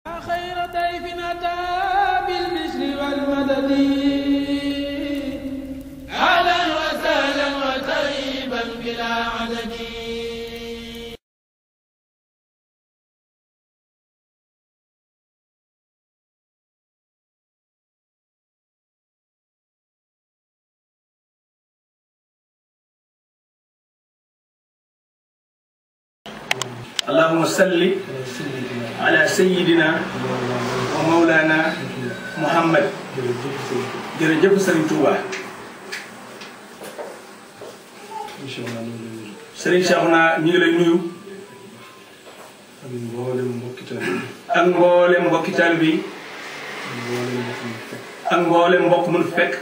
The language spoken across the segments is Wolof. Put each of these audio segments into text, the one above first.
خير ضيف أتى بالبشر والمدد أهلا وسهلا وطيبا بلا عدد. اللهم صل على سيدنا ومولانا محمد jërëjëf Serigne Touba. Serigne Cheikhouna ñu ngi lay nuyu. ak mboolem mbokki taalibe bi. ak mboolem mbokk mu fekk.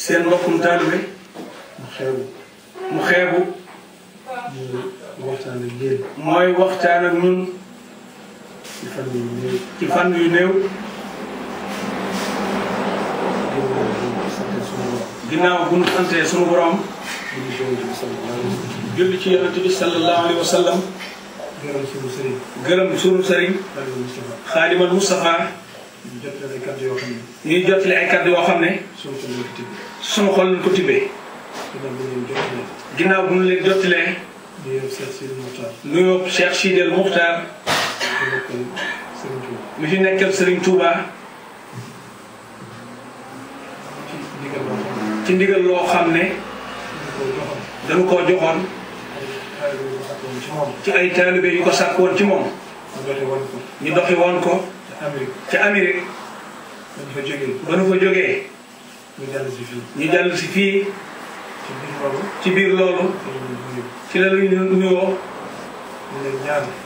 seen mbokkum taalibe mu xeebu. mooy waxtaan ak ñun ci fan yu néew ginnaaw bu ñu santee sunu borom julli ci yonent bi sallallahu alayhi wa sallam gërëm sunu sëriñ Xaadimal Mustafa ñuy jottali ay kàddu yoo xam ne sunu xol lañ ko tibbee ginnaaw bu ñu leen jottalee nuyoo Cheikh Sidel Muxtaar mi fi nekkal Serigne Touba ci ndigal loo xam ne dañu koo joxoon ci ay taalibe yu ko sàkkoon ci moom ñu doxi woon ko ca Amérique ba nu fa jógee ñu jàll si fii ci biir loolu ci la luy nuyoo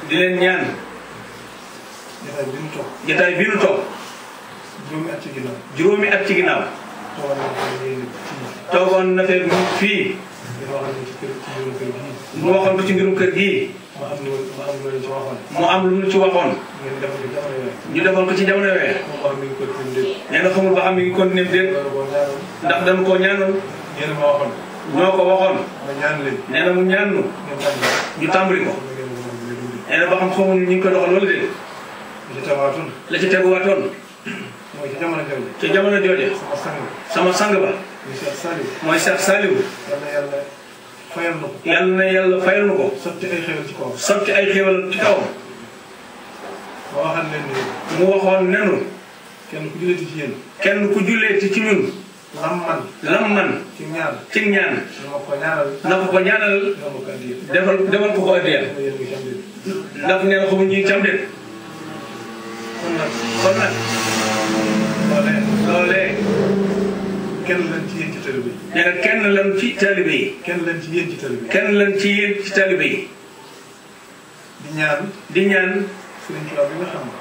di leen ñaan jotaay bi nu toog juróomi at ci ginnaaw toogoon na fee fii mu waxoon ko ci mbirum kër gii mu am lu ñu ci waxoon ñu defoon ko ci jamono yooyu nee na xamul ba xam mi ngi continuer déet ndax dañu koo ñaanoon ñoo ko waxoon nee na mu ñaan nu ñu tàmbali ko nee na ba xam xamuñu ñu ngi koy doxal wala déet la ci teguwaatoon ca jamono jooje sama sang ba mooy Cheikh Saliou yal na yàlla fayal nu ko sotti ay xéewal ci kawam mu waxoon nenu kenn ku julleeti ci ñun lam man ci ñaan na ko ñaanal defal ko addiya ndax nee na xamuñ ñuy cam de kon nag loolee kenn lan ci yéen ci taalibe yi. nee na kenn lan ci taalibe yi. kenn lan ci yéen ci taalibe yi. kenn lan ci yéen ci taalibe yi. di ñaan.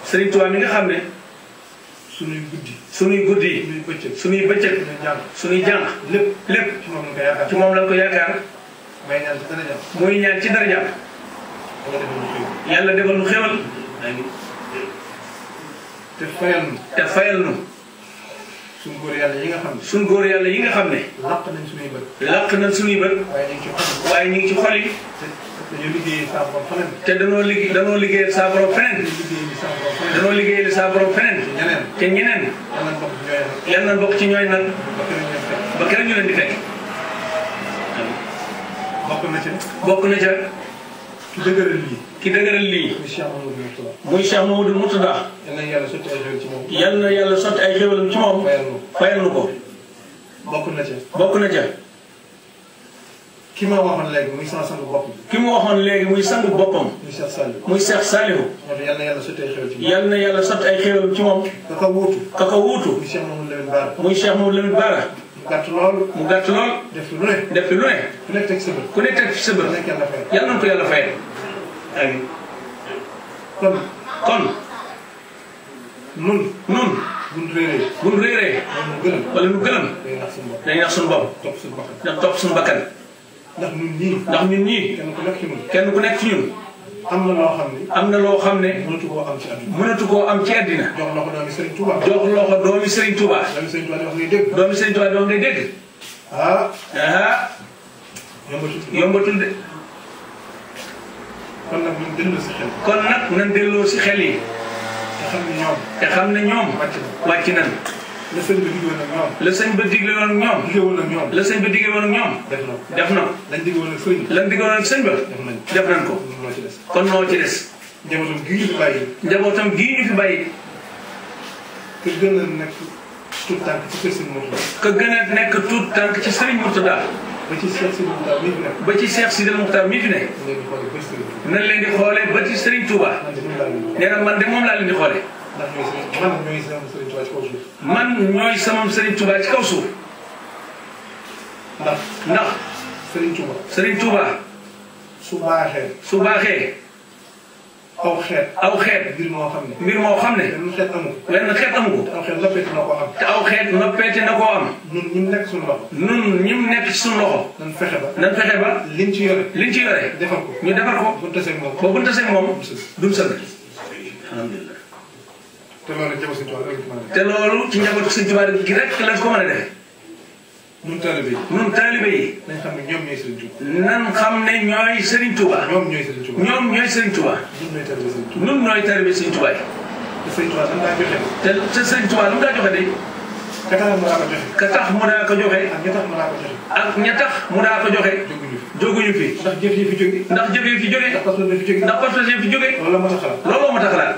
Serigne Touba mi nga xam ne. sunuy guddi. sunuy sunuy bëccëg. sunuy jàng. lépp. ci moom lañ ko yaakaar. muy ñaan ci darajaam. yàlla defal nu xéwal. te fayal nu. suñu góor yàlla yi nga xam ne. suñu góor yàlla yi nga xam ne. làq nañ suñuy bët. waaye ñu ngi ci xol yi. dañoo liggéeyee saa borom feneen. te danoo liggéeyal saa borom feneen. danoo liggéeyal saa borom feneen. te ñeneen. yàlla na bokk ci ñooy nag. ba keneen ñu leen di fekk. bokk na ca. ki dëgëral lii. muy Cheikh Mamadou Mourtada. yal na yàlla sotti ay xéwalam ci moom. fayal nu ko. bokk na ca. ki ma waxoon léegi muy sama sangu bopp. ki mu waxoon léegi muy sangu boppam. muy Cheikh Saliou. yal na yàlla sotti ay xéwal ci moom. yal na yàlla sotti ay xéwalam ci moom. ka ko wuutu. muy Cheikh Mamadou Lamine Bara. mu gàtt lool. def fi lu ne. ku nekk teg ci sa bët. yal na ko yàlla fayal. kon nun buñ réeree wala nu gëlëm dañuy nax suñu bopp topp suñu bakkan ndax ñun ñii kenn ku nekk ci ñun am na loo xam ne mënatu koo am ci àddina jox loxo doomi Serigne Touba doomi Serigne Touba di wax ngay dégg yombatul de kon nag ñun delloo si xel. kon nag nañ delloo si xel yi. te xam ne ñoom. wàcc nañ. la sëñ bi digle woon ak ñoom. la sëñ ba digle woon ak ñoom. la sëñ ba digle woon ak ñoom. def na. lañ digle woon ak sëñ bi. lañ digle woon ak sëñ ba. def nañ ko. kon noo ci des. njabootam gii ñu fi bàyyi. njabootam gii ñu fi bàyyi. ka gën a nekk tuut tànk ci kër Sëriñ Mourtada. ka gën a nekk tuut tànk ci Sëriñ Mourtada. ba ci Cheikh Sidil Mokhtar mii fi nekk. ba ci Cheikh Sidil Mokhtar mii fi nekk. nañ leen di xoolee ba ci Sëriñ Touba. nee na man de moom laa leen di xoolee. man ñooy sama Sëriñ Touba ci kaw suuf. ndax Sëriñ Touba. su baaxee. su baaxee. aw xeet. mbir moo xam ne. wenn xeet amu ko. te aw xeet noppeeti na koo am. ñun ñi nekk suñu loxo. nekk ci suñu loxo. nan fexe ba. liñ ci yore. defar ko. ñu defar ko. bu ñu tasee moom. ba bu ñu tasee moom. duñ sëgg. alhamdulilah. te loolu ci njabootu Sëriñ Tuubaa gi rek lañ ko mën a defee. ñun taalibe yi. ñun taalibe yi. nañ xam ne ñoom ñooy Sëriñ Tuubaa. nan xam ne ñooy Sëriñ Tuubaa. ñoom ñooy Sëriñ Tuubaa. ñoom ñooy Sëriñ Tuubaa. ñun ñooy taalibe Sëriñ Tuubaa yi. te Sëriñ Tuubaa lan daa joxe. te Sëriñ Tuubaa lu mu daa joxe de. ka tax mu daa ko joxe. ka tax mu daa ko joxe. ak ña tax mu daa ko joxe. ak ña tax mu daa ko joxe. jóguñu fi. ndax jëf yi fi jóge. ndax jëf yi fi jóge. ndax pas-pas yi fi jóge. looloo ma tax xalaat. looloo ma tax xalaat.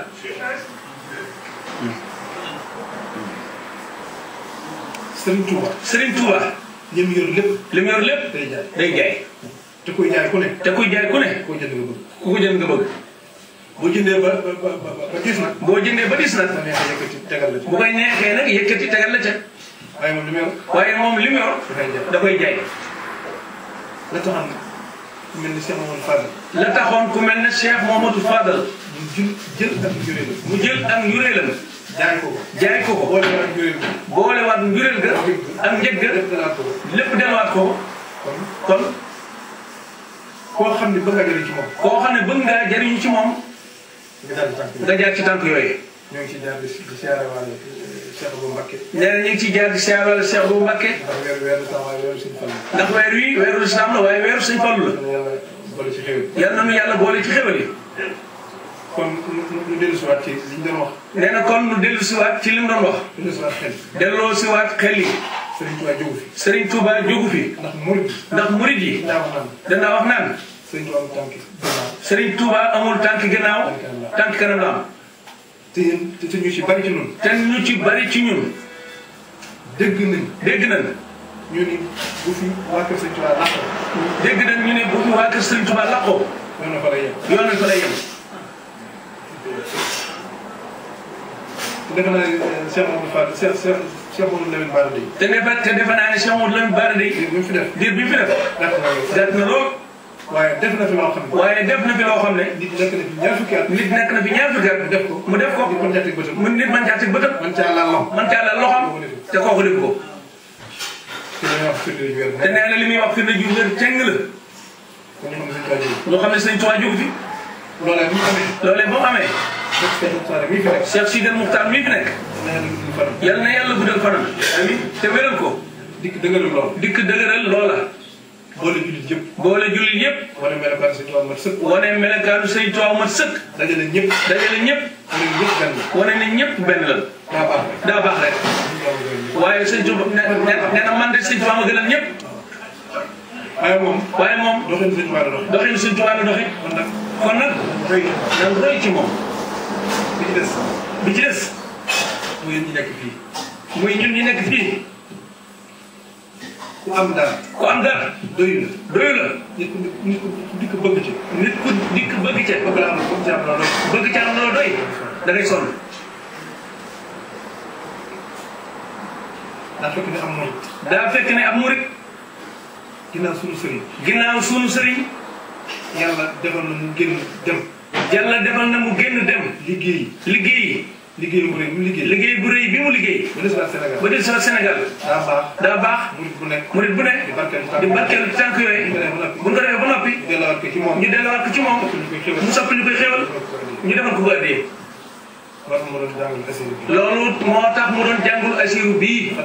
Sëriñ Touba. li mu yor lépp. day jaay. te kuy jaay ku ne. koo jënd nga bëgg. ku ko jënd nga bëgg. boo jëndee ba diis nag. boo jëndee ba diis nag. bu koy neexee nag yëkkati tegal la ca. waaye moom li mu yor. da koy jaay. la taxoon ku mel ni Cheikh Mamadou Fadal. la taxoon ku mel ne Cheikh Mamadou Fadal. mu jël ak njuréelam. jaay ko ko. boolewaat njuréel ga. ak njëg ga. lépp delluwaat ko. kon. koo xam ne bëgg ngaa jëriñ ci moom. koo xam ne bëgg ngaa jëriñu ci moom. nga jaar ci tànk yooyu. ñoo ngi ciy jaar di siyaare waale Cheikh Abou Mbacké. nee na ñu ngi ciy jaar di siyaare waale Cheikh Abou Mbacké. ndax weer wi weeru lislaam la waaye weeru Sëñ Fallu la. yal na nu yàlla boole ci xéwal yi. kon nu dellusiwaat ci li ñu doon wax. nee na kon nu dellusiwaat ci li mu doon wax. dellusiwaat xel. delloosiwaat xel yi. Serigne Touba jógu fi. Serigne Touba jógu fi. ndax murid yi. danaa wax naan. Serigne Touba amul tànk gannaaw. tànk kanam la am. te ñu ci bari ci ñun. te ñu ci bari ci ñun. dégg nañ. ñu ni bu fi waa kër Serigne Touba laqoo. dégg nañ ñu ne bu fi waa kër Serigne Touba laqoo. yoon fa lay yem. defe naa ne Cheikh Mamadou Fadal Cheikh Mamadou Lamine Bara Dey. te defe naa ne Cheikh Mamadou Lamine Bara Dey. diir bi mu fi def. gàtt na lool. waaye def na fi loo xam ne. nit nekk na fi ñaar fukki at. mu def ko. nit mën caa teg bëtam. mën caa laal loxam. te kooku def ko. te nee na li muy wax firnde ju wér ceng la. ñu xam ne Sëñ Tuubaa jóg fi. loolee bu mu amee. Cheikh Sidil Mokhtar mii fi nekk. yal na yàlla guddal fanam. amiin te wéral ko. dikk dëgëral loola. boole jullit yëpp. wane melokaanu Sëñ Tuubaa mat sëkk. dajale ñëpp. wane ne ñëpp benn la. daa baax rek. waaye Sëñ Tuubaa nee na man de Sëñ Tuubaa ma gënal ñëpp. waaye moom. doxinu Sëñ Tuubaa la doxi. kon nag. nan roy ci moom. bi ci des. muy ñun ñi nekk fii. ku am dara. doyu la. nit ku dikk bëgg ci. bëgg ca am loo doy. da ngay sonn. daa fekk ne am murit. ginnaaw sunu sëriñ. yàlla defal na mu génn dem. liggéey bu rëy bi mu liggéey. ba des na Sénégal. daa baax. murit bu ne. di barkeel tànk yooyu. bu ñu ko defee ba noppi. ñu delluwaat ko ci moom. mu sopp ñu koy xéwal. ñu defal ko bu addee. loolu moo tax mu doon jàngul asiru bii.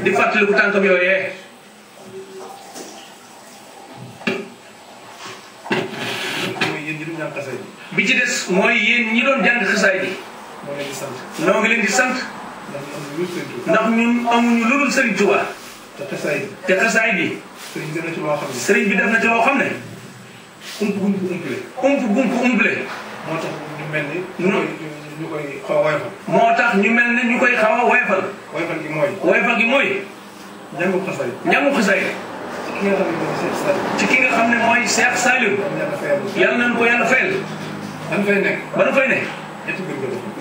di fàttaliku tànkam yooyee. ñaan xasaay bi ci des mooy yéen ñi doon jàng xasaay bi moo leen di sant noo ngi leen di sant ndax ñun amuñu lu dul Serigne Touba te xasaay bi te xasaay bi sëriñ def na ci loo xam ne Serigne bi def na ci loo xam ne ump umple moo tax ñu mel ni ñu koy xaw a woyofal moo tax ñu mel ne ñu koy xaw a woyofal woyofal gi mooy njàngu xasaay ci ki nga xam ne mooy Cheikh Saliou yàlla nañu ko yàlla fayal ba nu fay ne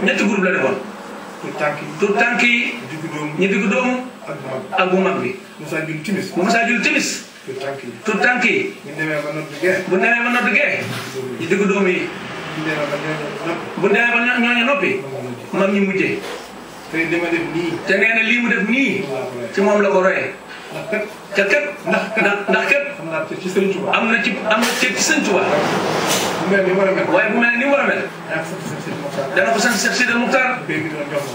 ñetti groupe la defoon tout tànk yi ñu diggu doomu ak bu mag bi bu Moussa Jul timis tout tànk yi bu demee ba nodd gee ñu diggu doomu yi bu demee ba ñooñu noppi mag ñi mujjee te nee na lii mu def nii ci moom la ko royee kat ndax kat am na ci Sëñ Tuubaa waaye bu mel ni mu war a mel dana ko sant Cheikh Sidel Muxtaar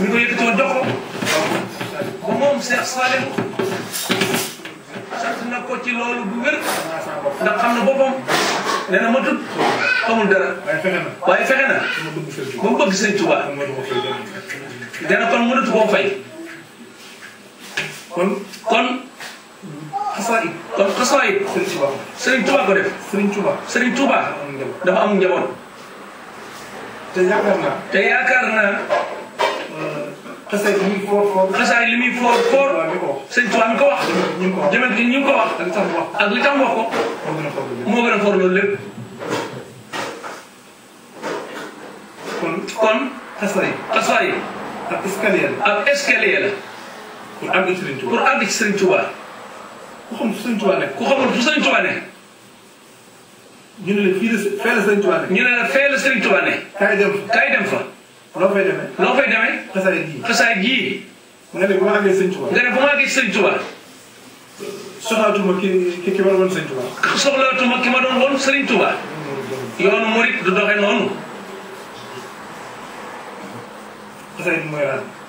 mi ko yëkkati woon jox ko ba moom Cheikh Saliou sant na ko ci loolu bu wér ndax xam na boppam nee na matut xamul dara waaye fexe na ba mu bëgg Sëñ Tuubaa dana kon mënatu koo fay kon xasaayid Serigne Touba ko def Serigne Touba dafa am njaboot te yaakaar naa xasaayid li muy foor Serigne Touba mi ko wax jëmel ci ñi ko wax ak li tax wax ko moo gën a foor loolu lépp kon xasaayid ak escalier la pour àgg ci Serigne Touba ku xamul fu Sëñ Tuubaa nekk ku xamul fu Sëñ Tuubaa nekk ñu ne la fee la Sëñ Tuubaa nekk ñu ne la fee la Sëñ Tuubaa nekk kaay dem fa loo fay demee xasaay gii nga ne bu ma àggee Sëñ Tuubaa nga ne bu ma àggee Sëñ Tuubaa soxlaatuma ki ma doon woon Sëñ Tuubaa soxlaatuma ki ma doon woon Sëñ Tuubaa yoonu murit du doxe noonu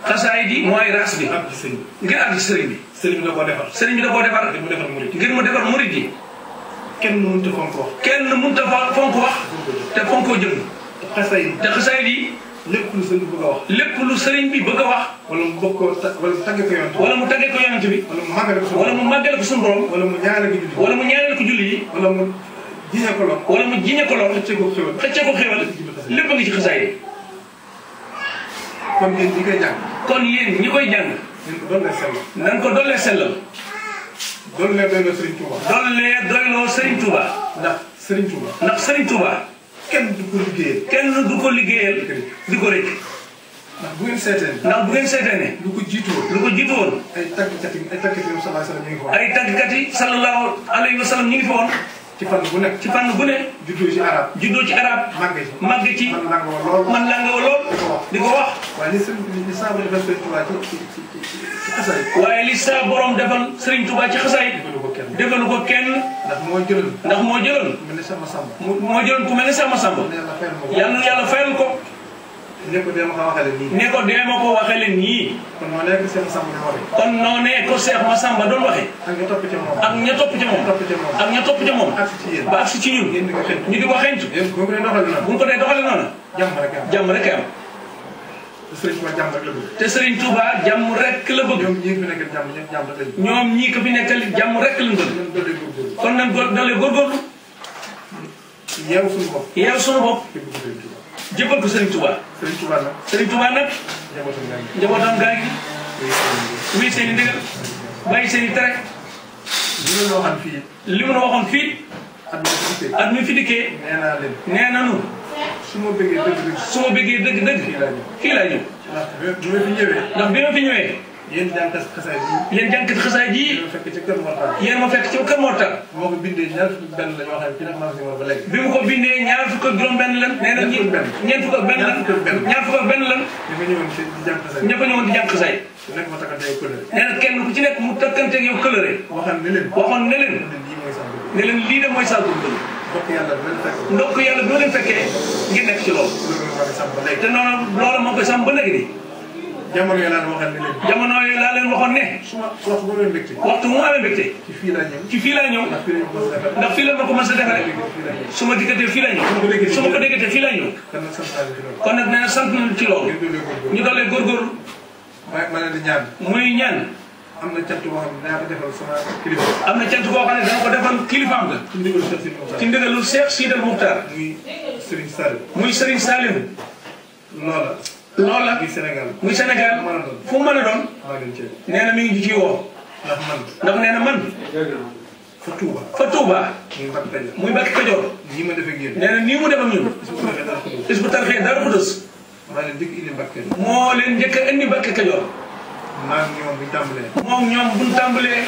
xasaay di mooy raas bi ngir àgg ci sëriñ bi sëriñ bi da koo defar ngir mu defar murit yi kenn mënut a fonk wax te fonkoo jëm te xasaay di lépp lu sëriñ bi bëgg a wax lépp lu sëriñ bi bëgg a wax wala mu bëgg ko wala mu tàgge ko yonent bi wala mu màggale ko suñu borom wala mu ñaanal ko julli yi wala mu jiñe ko lor xëccee ko xéwal lépp a ngi ci xasaay di kon yéen ñi koy jàng nan ko dollee sellal dollee doyloo Serigne Touba ndax Serigne Touba kenn du ko liggéeyal di ko rëcc ndax bu ngeen seetee ne lu ko jiitu woon ay tàggkat yi sallallahu alayhi wa sallam ñu ngi fi woon ci fànn bu ne juddoo ci arab màgge ci man la nga lool di ko wax waaye li sa borom defal Serigne Touba ci xasaay defalu ko kenn ndax moo jëloon ku mel ne Sama Samba yàlla na yàlla fayal ko ne ko dee ma ko waxale nii kon noonee ko Cheikh Massamba doon waxe ak ña topp ca moom ba agsi ci ñun ñu di ko xeñtu bu ko dee doxale noonu jàmm rek am te Serigne Touba jàmm rek la bëgg ñoom ñii ko fi nekkal jàmm rek lañ bëgg kon nañ dalee góorgóorlu yeew suñu bopp jëppal ko Serigne Touba nag njabootam gaa ngi wéy seen i ndigal bàyyi seen i tere li mu waxoon fii at mi fi dikkee nee nanu su ma bëggee dëgg fii laa ñëw ndax bi ma fi ñëwee yéen jànkat xasaay ji yéen ma fekk ci kër Mortal moo ko bindee ñaar fukk benn la ñoo xam ne ci nag ba léegi bi mu ko bindee ñaar fukk ak juróom benn lan nee na ñeent fukk ak benn lan ñaar fukk ak benn lan ña fa ñëwoon di jàng xasaay nee na kenn ku ci nekk mu takkanteeg yow këlëre waxoon ne leen lii de mooy saa góorgóorlu ndokk yàlla bi ma leen fekkee ngeen nekk ci loolu te noonu loolu moo koy sàmm ba léegi nii jamono yi laa leen waxoon ne leen. jamono yi laa leen waxoon ne. waxtu bu amee mbégte. waxtu mu amee mbégte. ci fii laa ñëw. ci fii laa ñëw. ndax fii la ma ko mës a defaree. su ma dikkatee fii laa ñëw. su ma ko déggatee fii laa ñëw. kon nag nee na sant nañu ci loolu. ñu doolee góorgóorlu. ma leen di ñaan. muy ñaan. am na cant boo xam ne naa ko defal sama kilifa. am na cant boo xam ne dana ko defal kilifaam la. ci ndigalu Cheikh Sidal Muxtaar. muy Serigne Saliou. muy Serigne Saliou. loola. muy Sénégal. muy Sénégal fu mu mën a doon. nee na mi ngi ci woo. ndax nee na man. fa Touba. fa Touba. muy Mbacke Kajoor. nii ma def ak yéen. nee na nii mu def ak ñun. Hizbut Tarqiyyah Daaru Xudoos. maa leen njëkk indi Mbacke Kajoor. moo leen njëkk a indi Mbacke Kajoor. maa ngi ñoom bu ñu tàmbalee. moom ñoom bu ñu tàmbalee.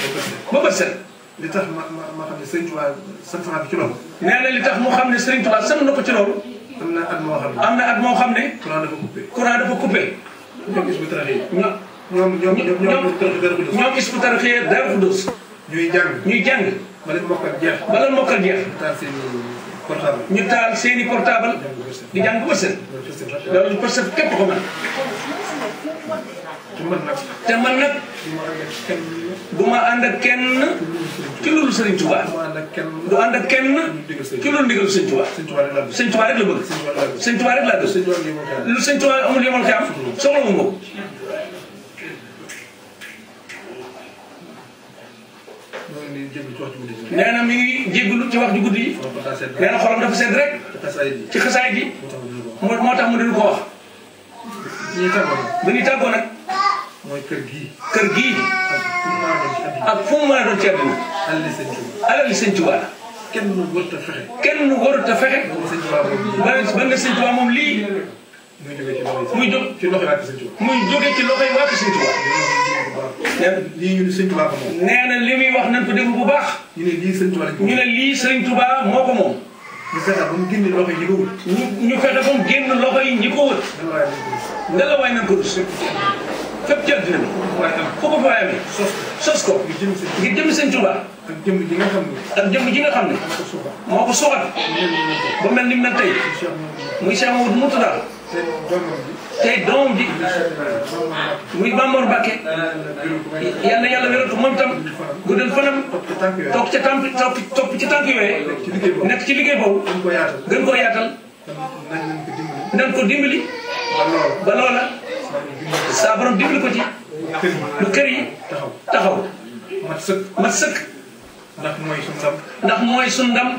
ba bët set. li tax ma xam ne Serigne Touba sant naa ko ci loolu. nee na li tax mu xam ne Serigne Touba sant na ko ci loolu. am na at moo xam ne. am na at moo xam ne. courant dafa coupé. courant dafa coupé. ñoom Hizbut Tarqiyyah. ñoom Hizbut Tarqiyyah Daaru Xudoos. ñuy jàng. bala mokkal jeex. bala mokkal jeex. ñu taal seen i portable. ñu taal seeni portable. di jàng ba bët set. loolu parce que képp ko mën. te man nag. du ma ànd ak kenn. ci loolu Serigne Touba. du ànd ak kenn. ci loolu ndigal Serigne Touba. Serigne Touba rek la bëgg. Serigne Touba rek laa dëgg. lu Serigne Touba amul yemal kaam soxla mu ko. nee na mi ngi jégalu ci wax ju guddi yi. nee na xolam dafa sedd rek. ci xasaay gi. moo tax mu dinu ko wax. bi ñuy tàggoo nag. mooy kër gii. kër gii. ak fu mu mën a doon ci àddina. alali Sëñ Tuubaa. kenn warut a fexe. kenn warut a fexe. ba ne Sëñ Tuubaa moom lii. muy jóg ci loxo waa Sëñ Tuubaa. muy jóge ci loxo yi waa Sëñ Tuubaa. lii ñu ne Sëñ Tuubaa ko moom. nee na li muy wax nañ ko déglu bu baax. ñu ne lii Sëñ Tuubaa lañ ko. ñu ne lii Sëñ Tuubaa moo ko moom. ñu fexe ba mu génn loxo yi ñi ko wut. ñu fexe ba mu génn loxo yi ñi ko wut. nga la waay nañ ko dus. fépp ci àddina bi. fu ko fa amee. sos ko. ngir jëm Sëñ Tuubaa. ak jëmm ji nga xam ne. ak jëmm ji nga xam ne. moo ko suuxat. ba mel ni mel tey. muy Cheikh Mamadou Mourtada. tey doomam ji. muy Mamour Mbacké. yal na yàlla wéral ko moom itam. guddal fanam. toog ca tànk topp ci tànk yooyu. nekk ci liggéey boobu. gën koo yaatal. nañ ko dimbali. ba loola. saa borom dimbali ko ci. lu kër yi taxaw. mat sëkk. ndax mooy suñu ndam. ndax mooy suñu ndam.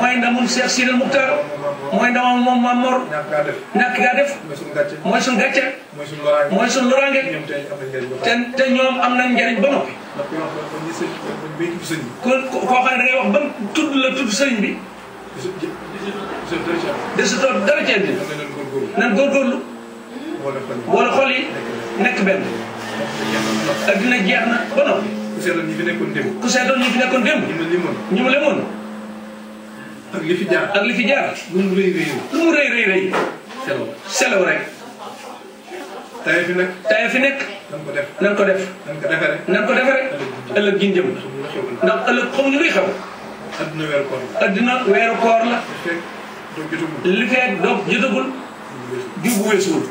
mooy ndamul Cheikh Sidal Muxtaar. mooy ndamam moom Mamor. ñàkk gaa def. mooy suñu gàcce. mooy suñu loraange. te ñoom am nañ njariñ ba noppi. kon koo xam ne da ngay wax ban tudd la tudd sëriñ bi. desutoo dara ci àddina. nan góorgóorlu. boole xol yi nekk benn. addina jeex na ba noppi. ku seetoon ñi fi nekkoon démb. ku seetoon ñi fi nekkoon démb. ñu mu lemoon. ak li fi jaar. ak li fi jaar. lu mu rëy rëy. lu mu rëy rëy rëy. selaw rek. taye fi nekk. taye fi nekk. nan ko def. nan ko def. nan ko defere. nan ko defere. ëllëg gi jëm. ndax ëllëg xamuñu luy xew. adduna weeru koor la. adduna weeru koor la. li fekk doog jotagul. jiw bu weesuwul.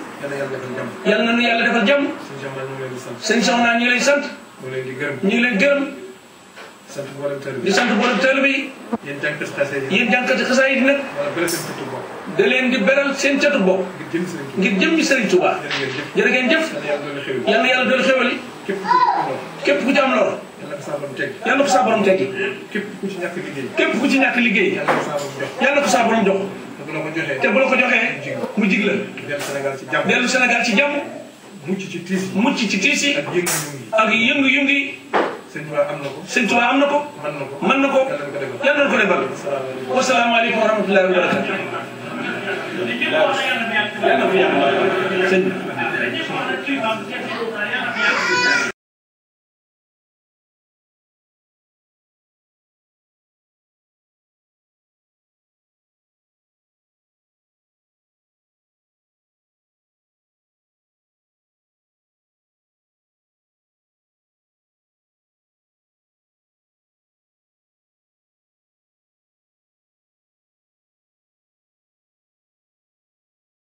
yal na nu yàlla defal jàmm. sëñ Soxna ñu ngi lay sant. ñu ngi leen di gërëm. ñu ngi leen gërëm. sant mboolem taalibe di sant mboolem taalibe yi. yéen jànkati xasaay yi. yéen jànkati xasaay yi nag. da leen di beral seen catu bopp. ngir jëmmi Sëriñ Tuubaa. jërë ngeen jëf. yal na yàlla doon xewal yi. képp ku ci am lor. yal na ko saa borom teggi. képp ku ci ñàkk liggéey. képp ku ci ñàkk liggéey. yal na ko saa borom jox. te bu la ko joxee mu jig la. dellu Sénégal ci jàmm. mucc ci tiis yi. mucc ci tiis yi. ak yëngu-yëngu yi. Sëñ Tuubaa am na ko. Sëñ Tuubaa am na ko. mën na ko. yal na ko defal. wasalaamaaleykum wa rahmatullahi wa barakatu. yal na ko yàlla sëñ